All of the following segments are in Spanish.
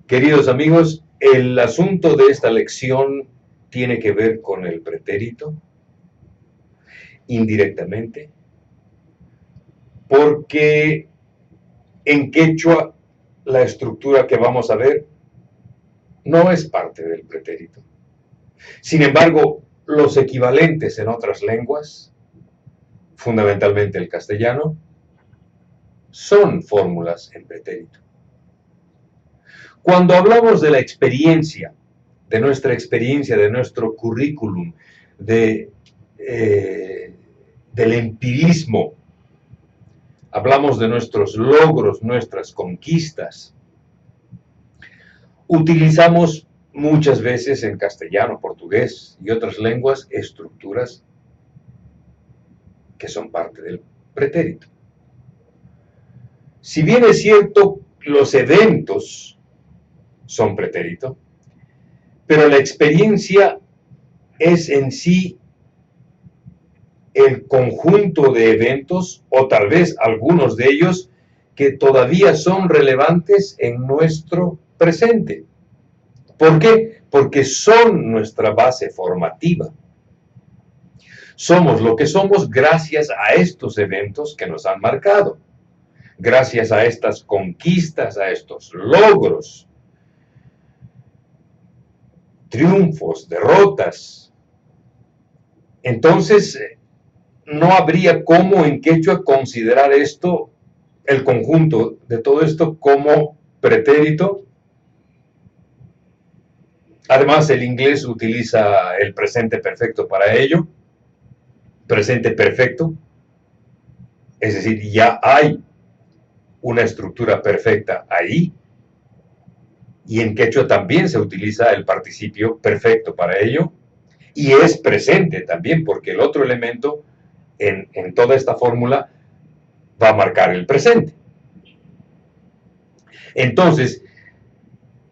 Queridos amigos, el asunto de esta lección tiene que ver con el pretérito, indirectamente, porque en quechua la estructura que vamos a ver no es parte del pretérito. Sin embargo, los equivalentes en otras lenguas, fundamentalmente el castellano, son fórmulas en pretérito. Cuando hablamos de la experiencia, de nuestra experiencia, de nuestro currículum, del empirismo, hablamos de nuestros logros, nuestras conquistas, utilizamos muchas veces en castellano, portugués y otras lenguas estructuras que son parte del pretérito. Si bien es cierto, los eventos son pretérito, pero la experiencia es en sí el conjunto de eventos, o tal vez algunos de ellos, que todavía son relevantes en nuestro presente. ¿Por qué? Porque son nuestra base formativa. Somos lo que somos gracias a estos eventos que nos han marcado, gracias a estas conquistas, a estos logros, triunfos, derrotas. Entonces, no habría cómo en quechua considerar esto, el conjunto de todo esto, como pretérito. Además, el inglés utiliza el presente perfecto para ello, presente perfecto, es decir, ya hay una estructura perfecta ahí, y en quechua también se utiliza el participio perfecto para ello, y es presente también, porque el otro elemento en toda esta fórmula va a marcar el presente. Entonces,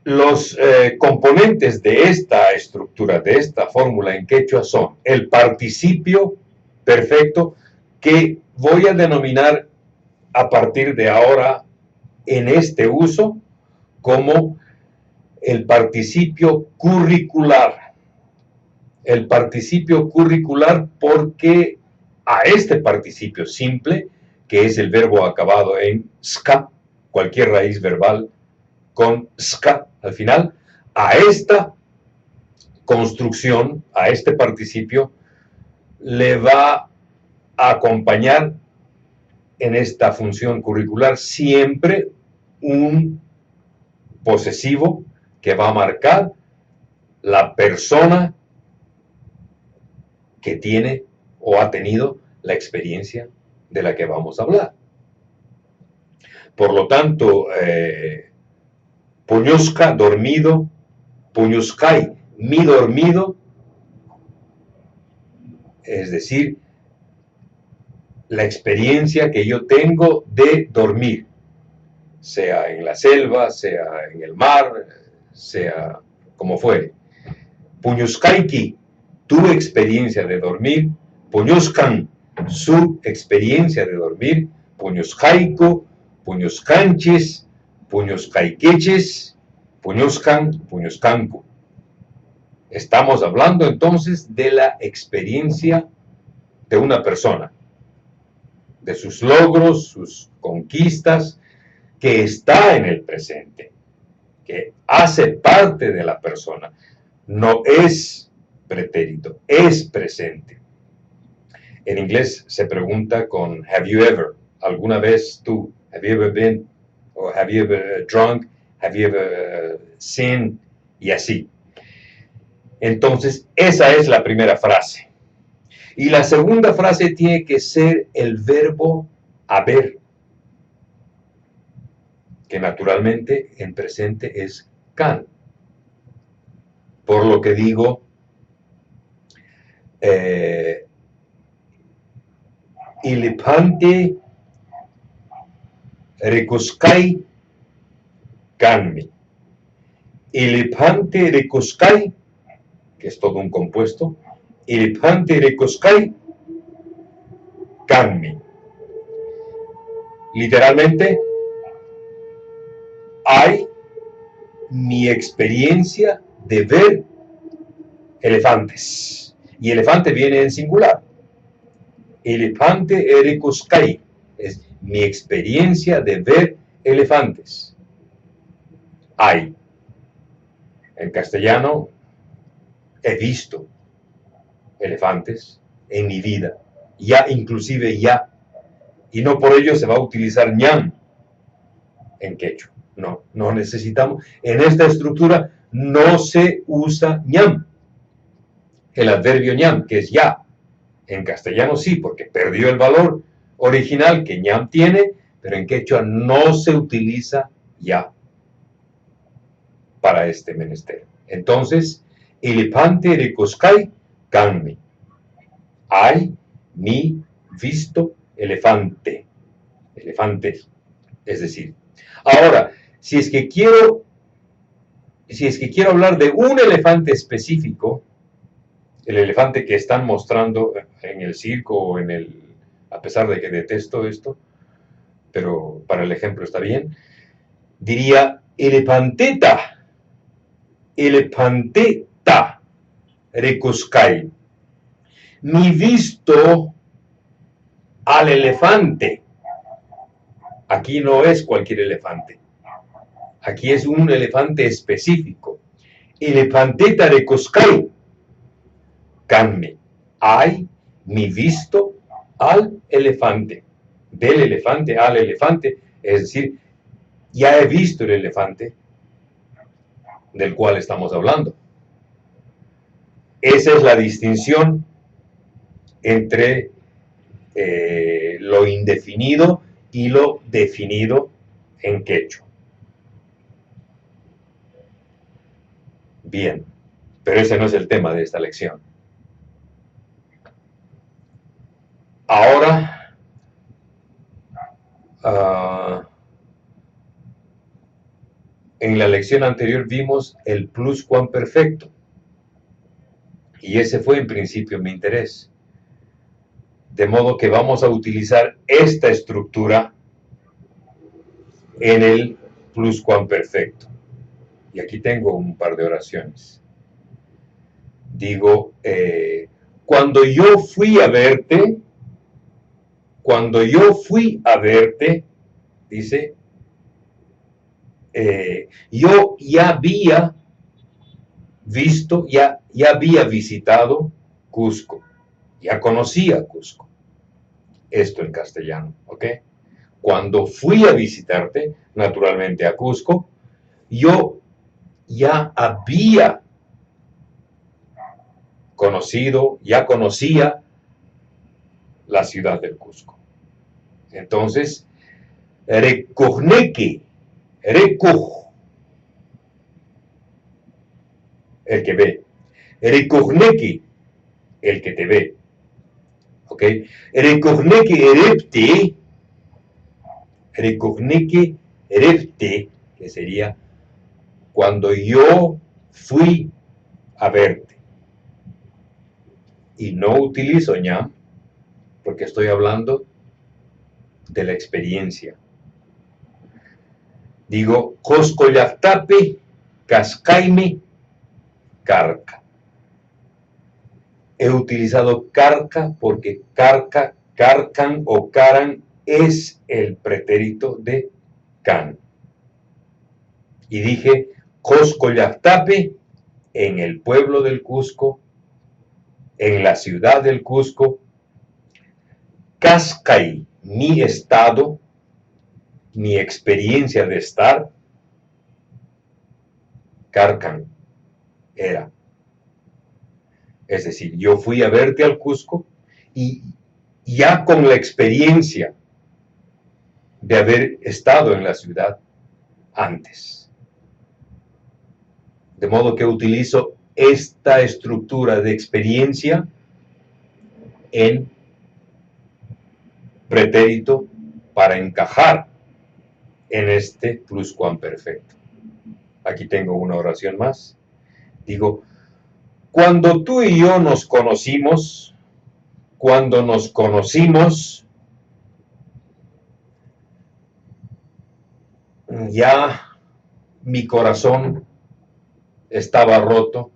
los componentes de esta estructura, de esta fórmula en quechua son el participio perfecto, que voy a denominar a partir de ahora en este uso como el participio curricular. El participio curricular porque a este participio simple, que es el verbo acabado en ska, cualquier raíz verbal con ska al final, a esta construcción, a este participio, le va a acompañar en esta función curricular siempre un posesivo que va a marcar la persona que tiene o ha tenido la experiencia de la que vamos a hablar. Por lo tanto, Puñusca, dormido, Puñuscay, mi dormido, es decir, la experiencia que yo tengo de dormir, sea en la selva, sea en el mar, sea como fuere. Puñuscaiki, tu experiencia de dormir, Puñuscan, su experiencia de dormir, Puñuscaico, Puñuscanches, Puñuscaiqueches, Puñuscan, Puñuscanco. Estamos hablando entonces de la experiencia de una persona, de sus logros, sus conquistas, que está en el presente, que hace parte de la persona. No es pretérito, es presente. En inglés se pregunta con have you ever, alguna vez tú, have you ever been, or have you ever drunk, have you ever seen, y así. Entonces, esa es la primera frase. Y la segunda frase tiene que ser el verbo haber, que naturalmente en presente es can. Por lo que digo, ilipante recuscai canmi. Ilipante recuscai, que es todo un compuesto, ilipante recuscai canmi. Literalmente, hay mi experiencia de ver elefantes. Y elefante viene en singular. Elefante erekoskai. Es mi experiencia de ver elefantes. Hay. En castellano, he visto elefantes en mi vida. Ya, inclusive ya. Y no por ello se va a utilizar ñam en quechua. No, no necesitamos. En esta estructura no se usa ñam. El adverbio ñam, que es ya. En castellano sí, porque perdió el valor original que ñam tiene, pero en quechua no se utiliza ya para este menester. Entonces, elefante recoscai canme. Hay mi visto elefante. Elefante, es decir. Ahora, si es que quiero hablar de un elefante específico, el elefante que están mostrando en el circo o en el, a pesar de que detesto esto, pero para el ejemplo está bien, diría elefanteta, elefanteta, recoscai. Mi visto al elefante. Aquí no es cualquier elefante. Aquí es un elefante específico. Elefanteta recoscai. Canme. Hay mi visto al elefante. Del elefante al elefante. Es decir, ya he visto el elefante del cual estamos hablando. Esa es la distinción entre lo indefinido y lo definido en quechua. Bien, pero ese no es el tema de esta lección. Ahora, en la lección anterior vimos el pluscuamperfecto. Y ese fue en principio mi interés. De modo que vamos a utilizar esta estructura en el pluscuamperfecto. Y aquí tengo un par de oraciones. Digo, cuando yo fui a verte, dice, yo ya había visto, ya había visitado Cusco, ya conocía Cusco. Esto en castellano, ¿ok? Cuando fui a visitarte, naturalmente a Cusco, yo ya había conocido, ya conocía la ciudad del Cusco. Entonces, recogneque, recog, el que ve, recogneque, el que te ve, ¿ok? Recogneque erepte, que sería cuando yo fui a verte. Y no utilizo ñam porque estoy hablando de la experiencia. Digo, Coscollaftape, Cascaime, Carca. He utilizado carca porque carca, carcan o caran es el pretérito de can. Y dije, Coscollaftape, en el pueblo del Cusco, en la ciudad del Cusco, Cascay, mi estado, mi experiencia de estar, Carcan, era. Es decir, yo fui a verte al Cusco y ya con la experiencia de haber estado en la ciudad antes. De modo que utilizo esta estructura de experiencia en pretérito para encajar en este pluscuamperfecto. Aquí tengo una oración más. Digo, cuando tú y yo nos conocimos, ya mi corazón estaba roto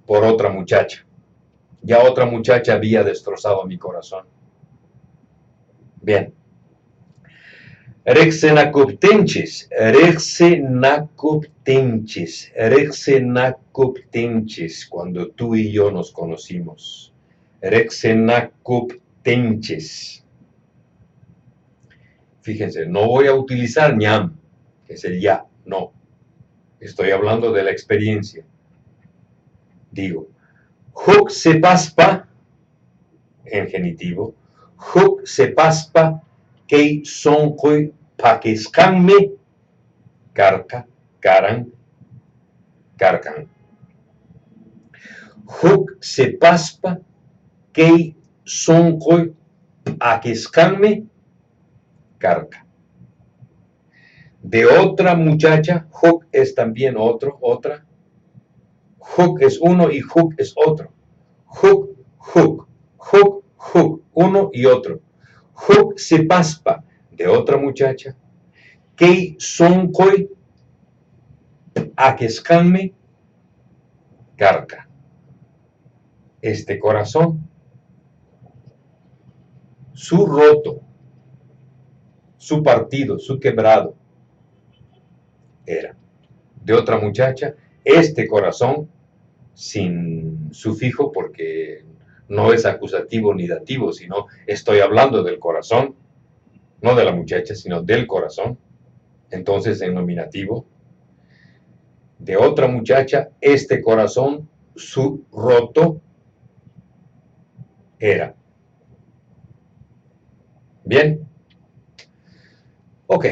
por otra muchacha. Ya otra muchacha había destrozado mi corazón. Bien. Rexenacoptenchis, Rexenacoptenchis, Rexenacoptenchis, cuando tú y yo nos conocimos. Rexenacoptenchis. Fíjense, no voy a utilizar ñam, que es el ya, no. Estoy hablando de la experiencia. Digo, huk se paspa, en genitivo, huk se paspa, kei sonkoy pakiskanme, karka, karan, karkan. Huk se paspa, kei sonkoy pakiskanme, karka. De otra muchacha, huk es también otro, otra. Huk es uno y huk es otro. Huk, huk, huk, huk, uno y otro. Huk se paspa, de otra muchacha. Kei sonkoy akeskanme, karka. Este corazón, su roto, su partido, su quebrado, era de otra muchacha. Este corazón, sin sufijo porque no es acusativo ni dativo, sino estoy hablando del corazón, no de la muchacha, sino del corazón. Entonces, en nominativo, de otra muchacha, este corazón, su roto, era. Bien. Ok.